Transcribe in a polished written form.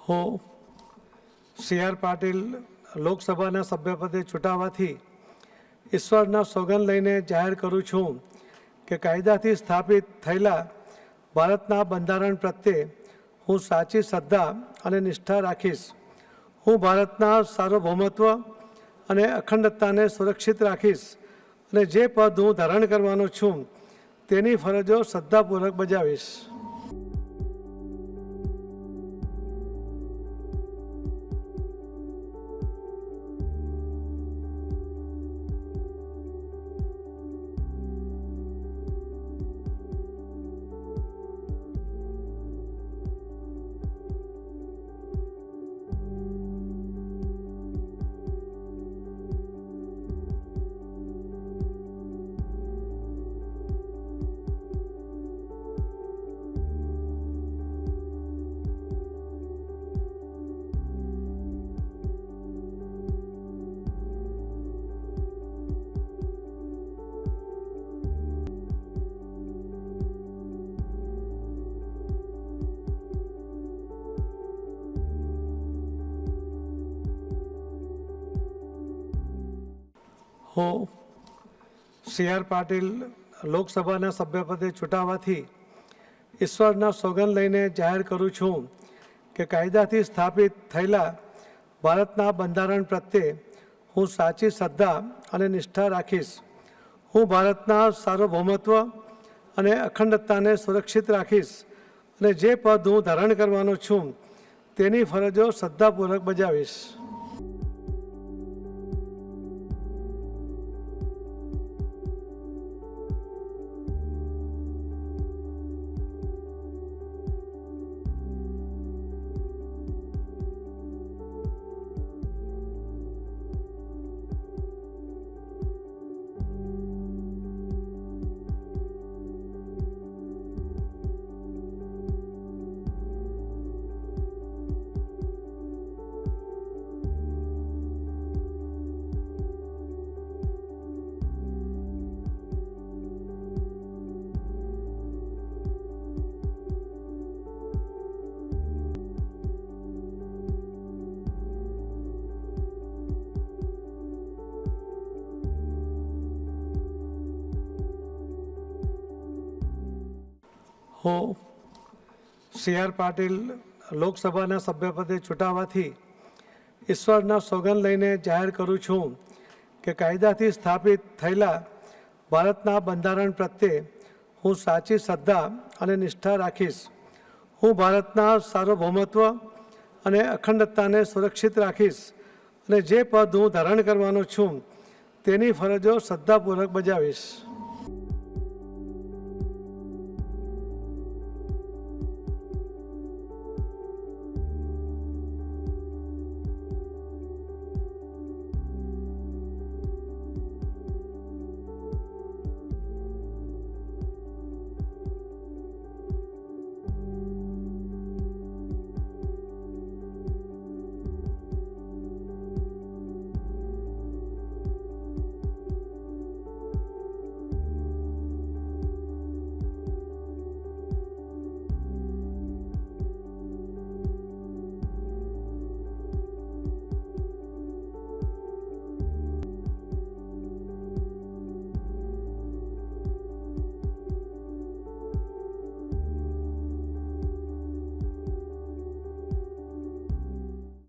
હું સી.આર. પાટીલ લોકસભાના સભ્યપદે ચૂંટાવાથી ઈશ્વરના સોગંદ લઈને જાહેર કરું છું કે કાયદાથી સ્થાપિત થયેલા ભારતના બંધારણ પ્રત્યે હું સાચી શ્રદ્ધા અને નિષ્ઠા રાખીશ. હું ભારતના સાર્વભૌમત્વ અને અખંડતાને સુરક્ષિત રાખીશ અને જે પદ હું ધારણ કરવાનો છું તેની ફરજો શ્રદ્ધાપૂર્વક બજાવીશ. હું સી.આર. પાટીલ લોકસભાના સભ્યપદે ચૂંટાવાથી ઈશ્વરના સોગંદ લઈને જાહેર કરું છું કે કાયદાથી સ્થાપિત થયેલા ભારતના બંધારણ પ્રત્યે હું સાચી શ્રદ્ધા અને નિષ્ઠા રાખીશ. હું ભારતના સાર્વભૌમત્વ અને અખંડતાને સુરક્ષિત રાખીશ અને જે પદ હું ધારણ કરવાનો છું તેની ફરજો શ્રદ્ધાપૂર્વક બજાવીશ. હું સી.આર. પાટીલ લોકસભાના સભ્યપદે ચૂંટાવાથી ઈશ્વરના સોગંદ લઈને જાહેર કરું છું કે કાયદાથી સ્થાપિત થયેલા ભારતના બંધારણ પ્રત્યે હું સાચી શ્રદ્ધા અને નિષ્ઠા રાખીશ. હું ભારતના સાર્વભૌમત્વ અને અખંડતાને સુરક્ષિત રાખીશ અને જે પદ હું ધારણ કરવાનો છું તેની ફરજો શ્રદ્ધાપૂર્વક બજાવીશ.